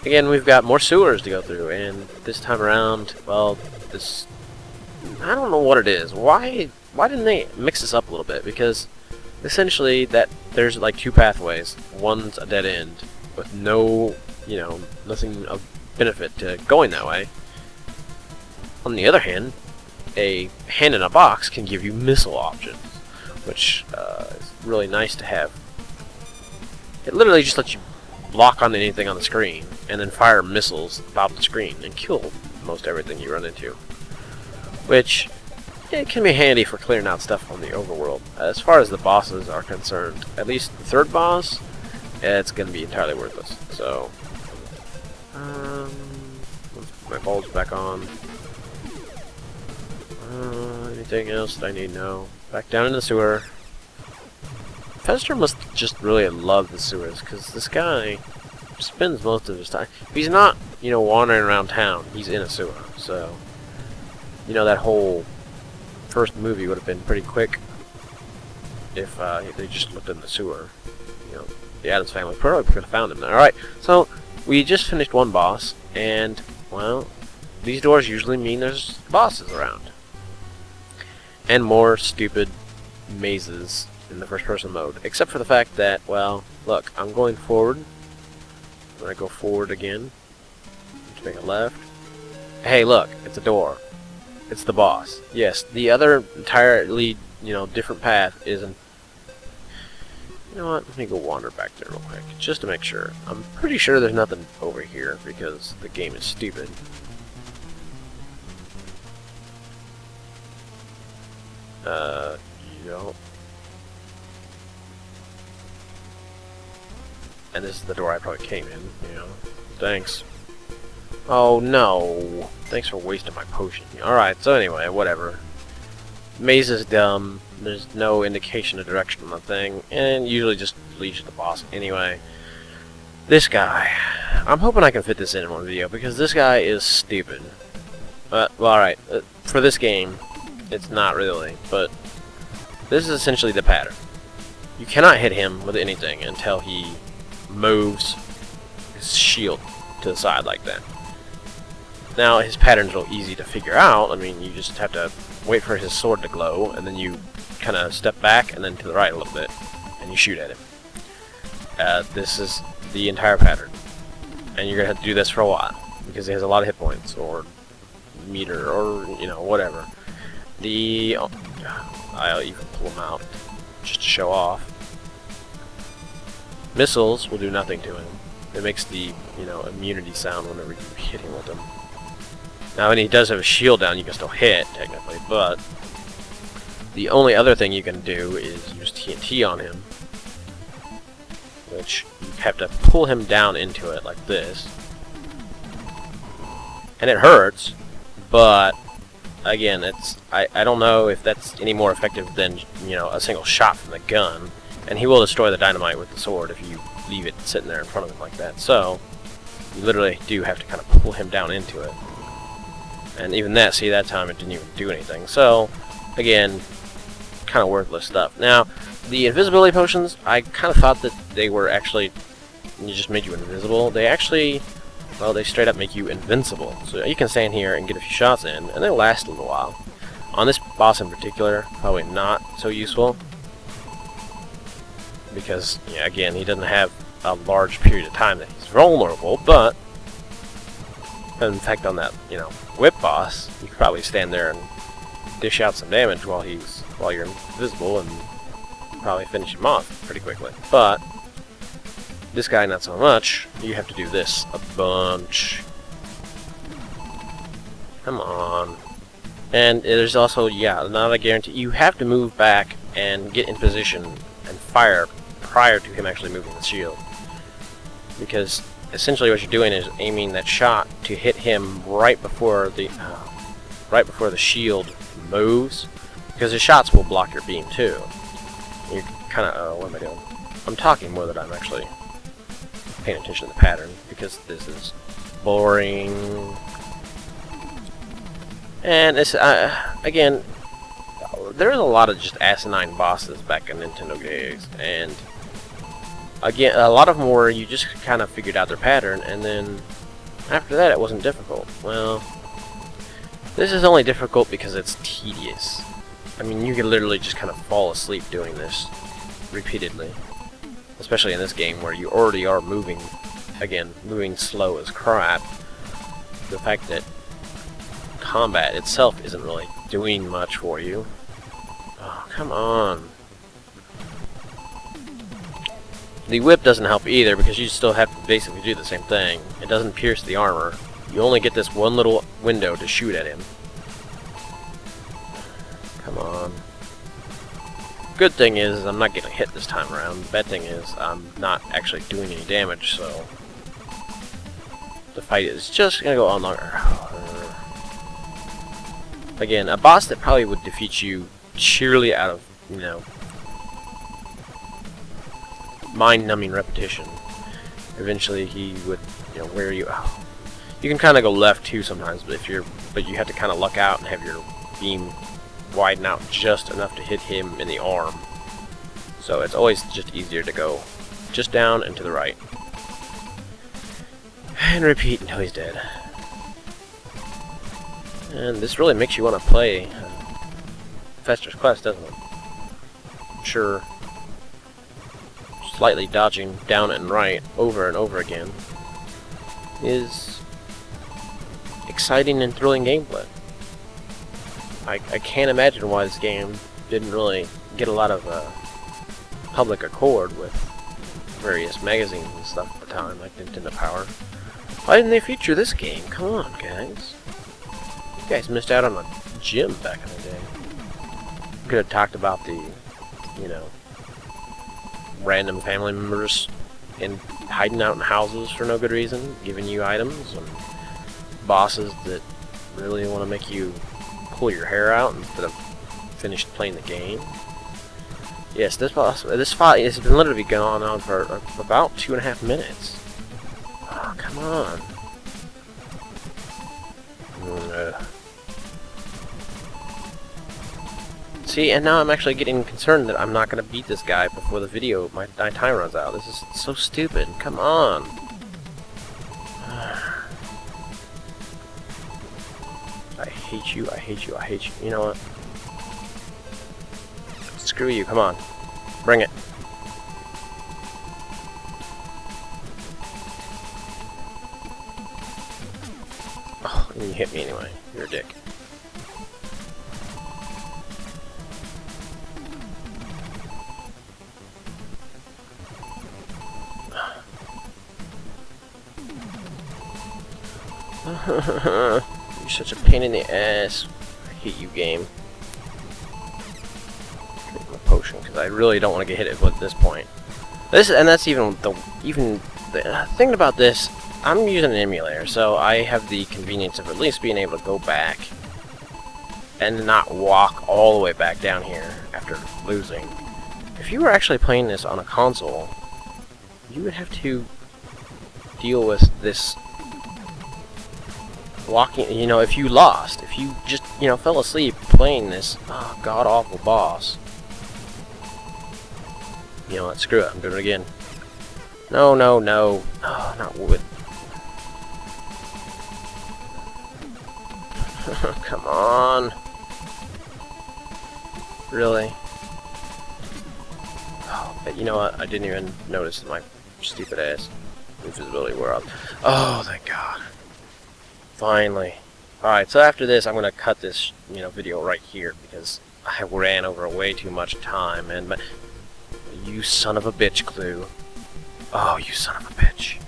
again, we've got more sewers to go through, and this time around, well, this... I don't know what it is. Why didn't they mix this up a little bit? Because essentially there's like two pathways. One's a dead end with no, nothing of benefit to going that way. On the other hand, a hand in a box can give you missile options, which is really nice to have. It literally just lets you lock on anything on the screen and then fire missiles about the screen and kill most everything you run into. Which, it can be handy for clearing out stuff on the overworld. As far as the bosses are concerned, at least the third boss, it's going to be entirely worthless. So, let's put my bulbs back on. Anything else that I need? No. Back down in the sewer. Fester must just really love the sewers, because this guy spends most of his time. If he's not, wandering around town, he's in a sewer, so... that whole first movie would have been pretty quick if they just looked in the sewer. The Addams Family probably could have found him there. Alright, so we just finished one boss, and, well, these doors usually mean there's bosses around. And more stupid mazes in the first-person mode. Except for the fact that, well, look, I'm going forward. I'm going to go forward again. Just make a left. Hey, look, it's a door. It's the boss. Yes, the other entirely, different path isn't... You know what? Let me go wander back there real quick, just to make sure. I'm pretty sure there's nothing over here, because the game is stupid. Yup. And this is the door I probably came in, Thanks. Oh, no. Thanks for wasting my potion. Alright, so anyway, whatever. Maze is dumb. There's no indication of direction on the thing. And usually just leads to the boss anyway. This guy. I'm hoping I can fit this in one video, because this guy is stupid. Well, alright. For this game, it's not really. But this is essentially the pattern. You cannot hit him with anything until he moves his shield to the side like that. Now, his pattern's real easy to figure out. I mean, you just have to wait for his sword to glow, and then you kind of step back and then to the right a little bit, and you shoot at him. This is the entire pattern. And you're going to have to do this for a while, because he has a lot of hit points, or meter, or, whatever. I'll even pull him out, just to show off. Missiles will do nothing to him. It makes the, immunity sound whenever you hit him with them. Now, when he does have a shield down, you can still hit, technically, but the only other thing you can do is use TNT on him, which you have to pull him down into it like this. And it hurts, but again, I don't know if that's any more effective than, a single shot from the gun, and he will destroy the dynamite with the sword if you leave it sitting there in front of him like that. So, you literally do have to kind of pull him down into it. And even that, see, that time it didn't even do anything. So, again, kind of worthless stuff. Now, the invisibility potions, I kind of thought that they were actually, just made you invisible. They actually, well, they straight up make you invincible. So you can stand here and get a few shots in, and they'll last a little while. On this boss in particular, probably not so useful. Because, again, he doesn't have a large period of time that he's vulnerable, but in fact, on that, whip boss, you could probably stand there and dish out some damage while you're invisible, and probably finish him off pretty quickly. But this guy, not so much. You have to do this a bunch. Come on. And there's also, not a guarantee. You have to move back and get in position and fire prior to him actually moving the shield, because essentially what you're doing is aiming that shot to hit him right before the shield moves, because his shots will block your beam too. You're kind of, what am I doing? I'm talking more than I'm actually paying attention to the pattern, because this is boring. And it's, again, there's a lot of just asinine bosses back in Nintendo days, and again, a lot of them were you just kind of figured out their pattern, and then after that it wasn't difficult. Well, this is only difficult because it's tedious. I mean, you can literally just kind of fall asleep doing this repeatedly. Especially in this game where you already are moving, again, moving slow as crap. The fact that combat itself isn't really doing much for you. Oh, come on. The whip doesn't help either because you still have to basically do the same thing. It doesn't pierce the armor. You only get this one little window to shoot at him. Come on. Good thing is I'm not getting hit this time around. The bad thing is I'm not actually doing any damage, so the fight is just gonna go on longer. Again, a boss that probably would defeat you sheerly out of, you know, mind-numbing repetition. Eventually he would, you know, wear you out. You can kind of go left too sometimes, but you have to kind of luck out and have your beam widen out just enough to hit him in the arm. So it's always just easier to go just down and to the right. And repeat until he's dead. And this really makes you want to play Fester's Quest, doesn't it? I'm sure slightly dodging down and right over and over again is exciting and thrilling gameplay. I can't imagine why this game didn't really get a lot of public accord with various magazines and stuff at the time, like Nintendo Power. Why didn't they feature this game? Come on, guys. You guys missed out on a gym back in the day. Could have talked about the, you know, random family members hiding out in houses for no good reason, giving you items, and bosses that really want to make you pull your hair out instead of finish playing the game. Yes, this fight has been literally going on for about 2.5 minutes. Oh, come on. See, and now I'm actually getting concerned that I'm not going to beat this guy before the video, my time runs out. This is so stupid. Come on. I hate you, I hate you, I hate you. You know what? Screw you, come on. Bring it. Oh, and you hit me anyway. You're a dick. You're such a pain in the ass. I hate you, game. Drink my potion because I really don't want to get hit at this point. That's even the thing about this. I'm using an emulator, so I have the convenience of at least being able to go back and not walk all the way back down here after losing. If you were actually playing this on a console, you would have to deal with this walking, you know, if you lost, if you just, you know, fell asleep playing this god-awful boss. You know what, screw it, I'm doing it again. No, no, no. Oh, not wood. Come on. Really? Oh, but you know what, I didn't even notice my stupid ass invisibility wore up. Oh, thank God. Finally. Alright, so after this, I'm going to cut this, you know, video right here because I ran over way too much time, and you son of a bitch, Clue. Oh, you son of a bitch.